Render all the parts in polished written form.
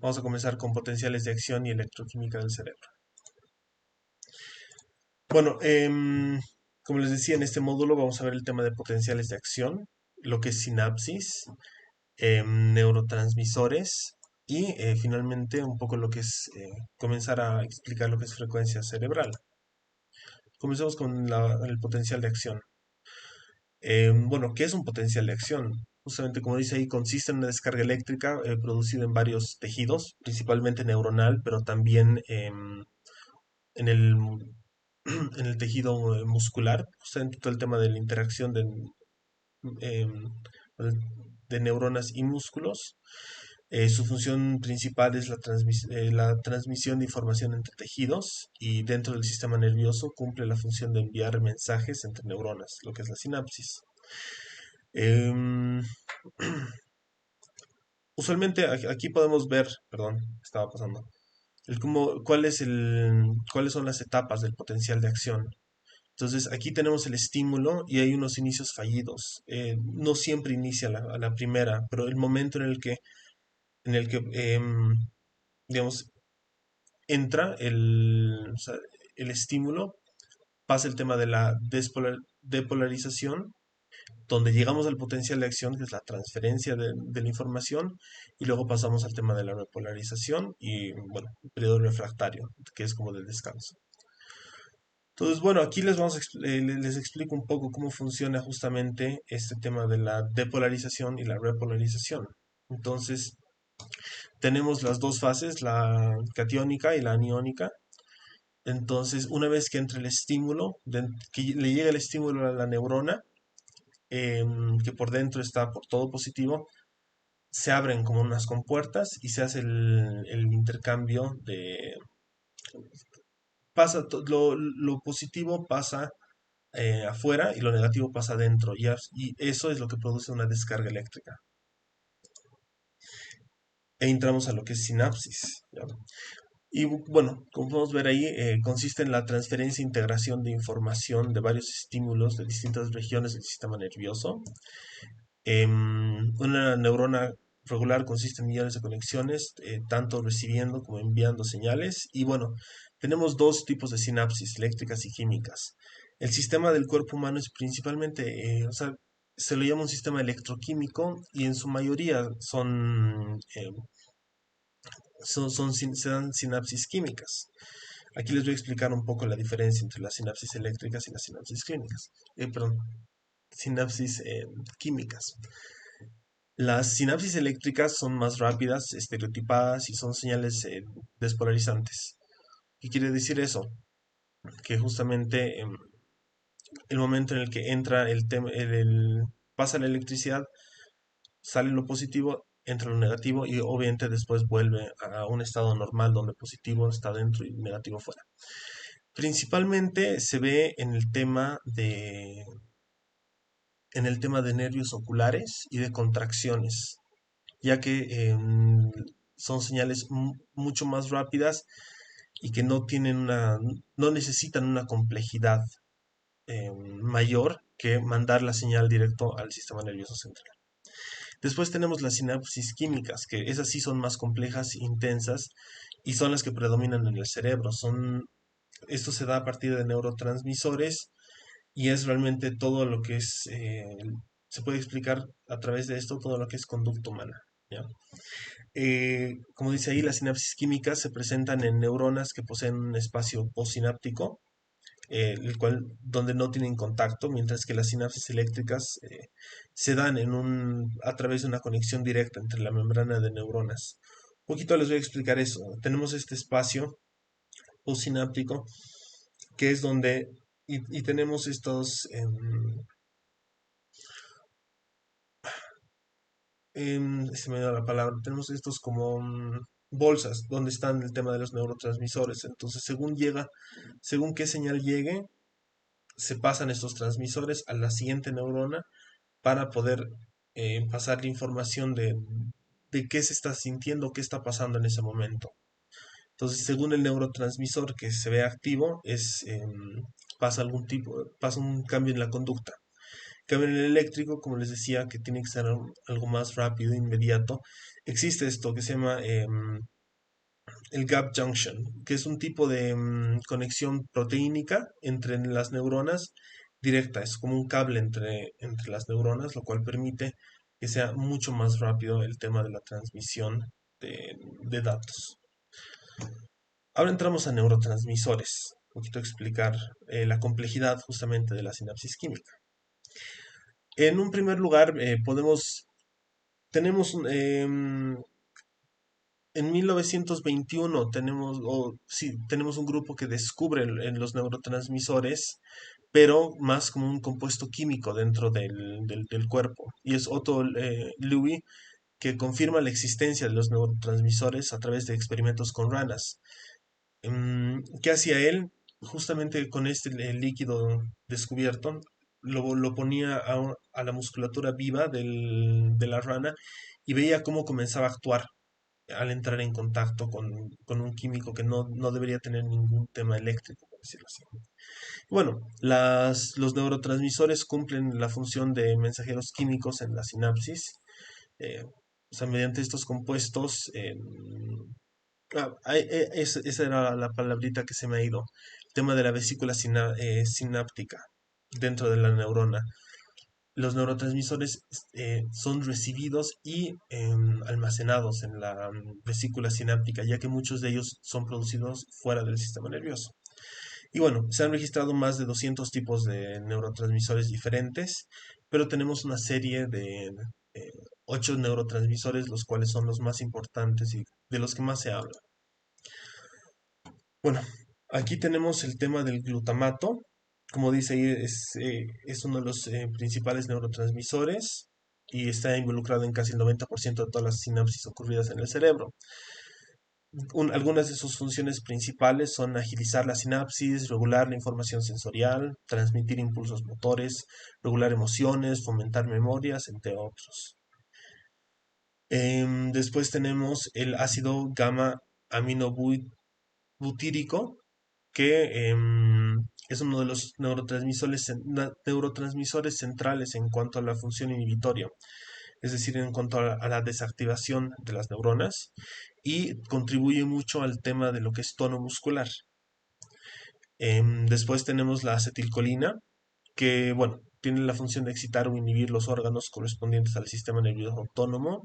Vamos a comenzar con potenciales de acción y electroquímica del cerebro. Bueno, como les decía, en este módulo vamos a ver el tema de potenciales de acción, lo que es sinapsis, neurotransmisores y finalmente un poco lo que es comenzar a explicar lo que es frecuencia cerebral. Comencemos con el potencial de acción. Bueno, ¿qué es un potencial de acción? Justamente como dice ahí, consiste en una descarga eléctrica producida en varios tejidos, principalmente neuronal, pero también en el, en el tejido muscular, justamente todo el tema de la interacción em, de neuronas y músculos. Su función principal es la transmisión de información entre tejidos y dentro del sistema nervioso cumple la función de enviar mensajes entre neuronas, lo que es la sinapsis. Em, Usualmente aquí podemos ver, perdón, estaba pasando, cuáles son las etapas del potencial de acción. Entonces aquí tenemos el estímulo y hay unos inicios fallidos. No siempre inicia a la primera, pero el momento en el que digamos, entra o sea, el estímulo, pasa el tema de la depolarización, donde llegamos al potencial de acción, que es la transferencia de la información, y luego pasamos al tema de la repolarización y, bueno, el periodo refractario, que es como del descanso. Entonces, bueno, aquí les explico un poco cómo funciona justamente este tema de la depolarización y la repolarización. Entonces, tenemos las dos fases, la catiónica y la aniónica. Entonces, una vez que entra el estímulo, que le llega el estímulo a la neurona, que por dentro está por todo positivo, se abren como unas compuertas y se hace el intercambio lo positivo pasa afuera y lo negativo pasa adentro. Y eso es lo que produce una descarga eléctrica. E entramos a lo que es sinapsis. ¿Ya? Y bueno, como podemos ver ahí, consiste en la transferencia e integración de información de varios estímulos de distintas regiones del sistema nervioso. Una neurona regular consiste en millones de conexiones, tanto recibiendo como enviando señales. Y bueno, tenemos dos tipos de sinapsis, eléctricas y químicas. El sistema del cuerpo humano es principalmente, o sea, se lo llama un sistema electroquímico y en su mayoría se dan sinapsis químicas. Aquí les voy a explicar un poco la diferencia entre las sinapsis eléctricas y las sinapsis químicas. Perdón, sinapsis químicas. Las sinapsis eléctricas son más rápidas, estereotipadas y son señales despolarizantes. ¿Qué quiere decir eso? Que justamente el momento en el que entra pasa la electricidad, sale lo positivo, entra lo negativo y obviamente después vuelve a un estado normal donde positivo está dentro y negativo fuera. Principalmente se ve en el tema de nervios oculares y de contracciones, ya que son señales mucho más rápidas y que no necesitan una complejidad mayor que mandar la señal directo al sistema nervioso central. Después tenemos las sinapsis químicas, que esas sí son más complejas, intensas y son las que predominan en el cerebro. Esto se da a partir de neurotransmisores y es realmente todo lo que se puede explicar a través de esto todo lo que es conducta humana. ¿Ya? Como dice ahí, las sinapsis químicas se presentan en neuronas que poseen un espacio postsináptico, donde no tienen contacto, mientras que las sinapsis eléctricas se dan a través de una conexión directa entre la membrana de neuronas. Un poquito les voy a explicar eso. Tenemos este espacio postsináptico que es y tenemos se me da la palabra, tenemos estos como bolsas donde están el tema de los neurotransmisores. Entonces, según qué señal llegue, se pasan estos transmisores a la siguiente neurona para poder pasar la información de qué se está sintiendo, qué está pasando en ese momento. Entonces, según el neurotransmisor que se ve activo, pasa un cambio en la conducta. En cambio, en el eléctrico, como les decía, que tiene que ser algo más rápido, inmediato, existe esto que se llama el gap junction, que es un tipo de conexión proteínica entre las neuronas directa, es como un cable entre las neuronas, lo cual permite que sea mucho más rápido el tema de la transmisión de datos. Ahora entramos a neurotransmisores, un poquito explicar la complejidad justamente de la sinapsis química. En un primer lugar, tenemos en 1921 tenemos un grupo que descubre en los neurotransmisores, pero más como un compuesto químico dentro del cuerpo. Y es Otto Loewi que confirma la existencia de los neurotransmisores a través de experimentos con ranas. ¿Qué hacía él? Justamente con este líquido descubierto, lo ponía a la musculatura viva de la rana y veía cómo comenzaba a actuar al entrar en contacto con un químico que no debería tener ningún tema eléctrico, por decirlo así. Bueno, los neurotransmisores cumplen la función de mensajeros químicos en la sinapsis. O sea, mediante estos compuestos, esa era la palabrita que se me ha ido. El tema de la vesícula sináptica dentro de la neurona. Los neurotransmisores son recibidos y almacenados en la vesícula sináptica, ya que muchos de ellos son producidos fuera del sistema nervioso. Y bueno, se han registrado más de 200 tipos de neurotransmisores diferentes, pero tenemos una serie de 8 neurotransmisores, los cuales son los más importantes y de los que más se habla. Bueno, aquí tenemos el tema del glutamato. Como dice ahí, es uno de los principales neurotransmisores y está involucrado en casi el 90% de todas las sinapsis ocurridas en el cerebro. Algunas de sus funciones principales son agilizar la sinapsis, regular la información sensorial, transmitir impulsos motores, regular emociones, fomentar memorias, entre otros. Después tenemos el ácido gamma aminobutírico, que es uno de los neurotransmisores centrales en cuanto a la función inhibitoria, es decir, en cuanto a la desactivación de las neuronas, y contribuye mucho al tema de lo que es tono muscular. Después tenemos la acetilcolina, que, bueno, tiene la función de excitar o inhibir los órganos correspondientes al sistema nervioso autónomo,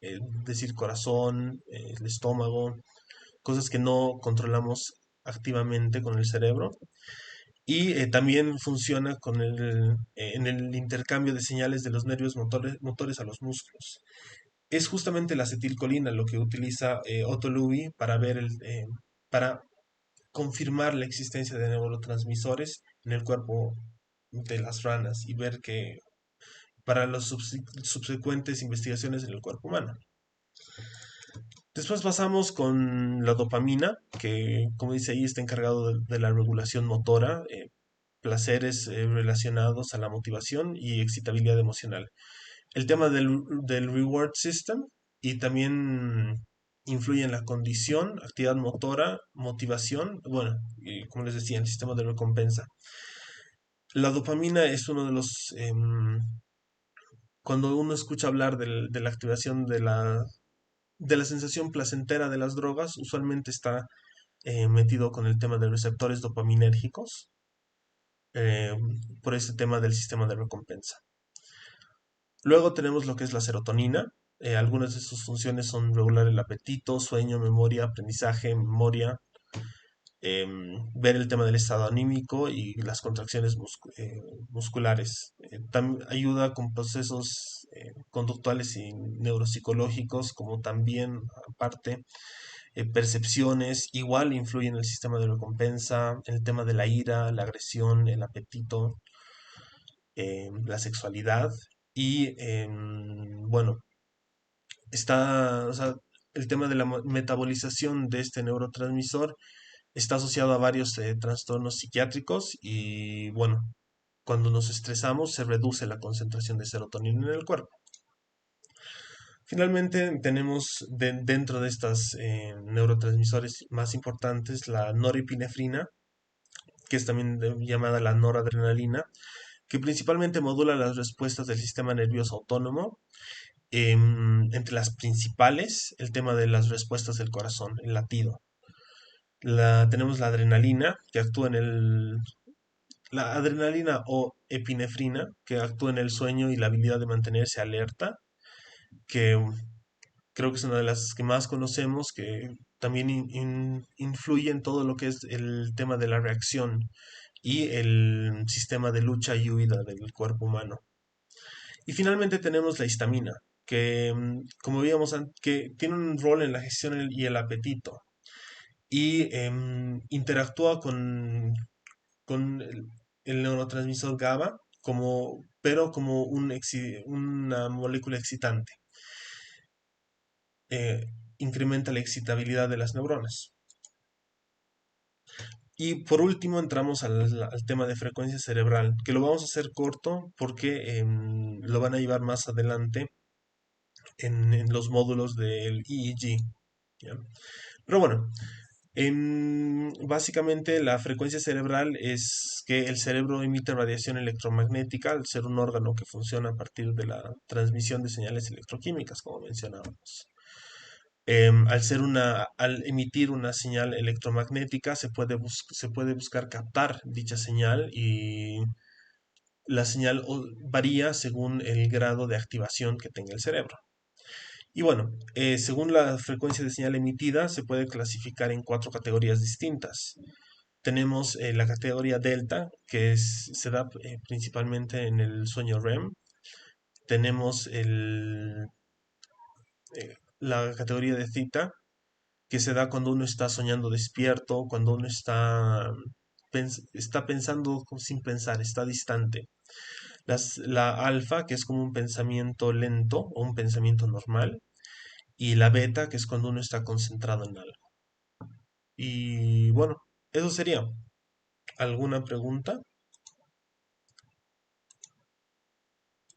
es decir, corazón, el estómago, cosas que no controlamos activamente con el cerebro. Y también funciona en el intercambio de señales de los nervios motores a los músculos. Es justamente la acetilcolina lo que utiliza Otto Loewi para confirmar la existencia de neurotransmisores en el cuerpo de las ranas y ver que para las subsecuentes investigaciones en el cuerpo humano. Después pasamos con la dopamina, que como dice ahí está encargado de la regulación motora, placeres relacionados a la motivación y excitabilidad emocional. El tema del reward system y también influye en la condición, actividad motora, motivación, bueno, y como les decía, el sistema de recompensa. La dopamina es uno de cuando uno escucha hablar de la activación de la sensación placentera de las drogas, usualmente está metido con el tema de receptores dopaminérgicos, eh, por ese tema del sistema de recompensa. Luego tenemos lo que es la serotonina. Algunas de sus funciones son regular el apetito, sueño, memoria, aprendizaje, memoria, ver el tema del estado anímico y las contracciones musculares. Ayuda con procesos conductuales y neuropsicológicos, como también, aparte, percepciones, igual influyen en el sistema de recompensa, en el tema de la ira, la agresión, el apetito, la sexualidad y, bueno, o sea, el tema de la metabolización de este neurotransmisor está asociado a varios trastornos psiquiátricos y, bueno, cuando nos estresamos se reduce la concentración de serotonina en el cuerpo. Finalmente, tenemos dentro de estas neurotransmisores más importantes la norepinefrina, que es también llamada la noradrenalina, que principalmente modula las respuestas del sistema nervioso autónomo Entre las principales, el tema de las respuestas del corazón, el latido. Tenemos la adrenalina, que actúa en la adrenalina o epinefrina, que actúa en el sueño y la habilidad de mantenerse alerta, que creo que es una de las que más conocemos, que también influye en todo lo que es el tema de la reacción y el sistema de lucha y huida del cuerpo humano. Y finalmente tenemos la histamina, que como veíamos, que tiene un rol en la gestión y el apetito y interactúa con el neurotransmisor GABA, pero como una molécula excitante. eh, Incrementa la excitabilidad de las neuronas. Y por último entramos al tema de frecuencia cerebral, que lo vamos a hacer corto porque lo van a llevar más adelante en los módulos del EEG. ¿Ya? Pero bueno, básicamente la frecuencia cerebral es que el cerebro emite radiación electromagnética al ser un órgano que funciona a partir de la transmisión de señales electroquímicas, como mencionábamos. Al emitir una señal electromagnética se puede buscar captar dicha señal y la señal varía según el grado de activación que tenga el cerebro. Y bueno, según la frecuencia de señal emitida, se puede clasificar en cuatro categorías distintas. Tenemos la categoría delta, se da principalmente en el sueño REM. Tenemos la categoría de theta, que se da cuando uno está soñando despierto, cuando uno está pensando sin pensar, está distante. La alfa, que es como un pensamiento lento o un pensamiento normal, y la beta, que es cuando uno está concentrado en algo. Y bueno, eso sería. ¿Alguna pregunta?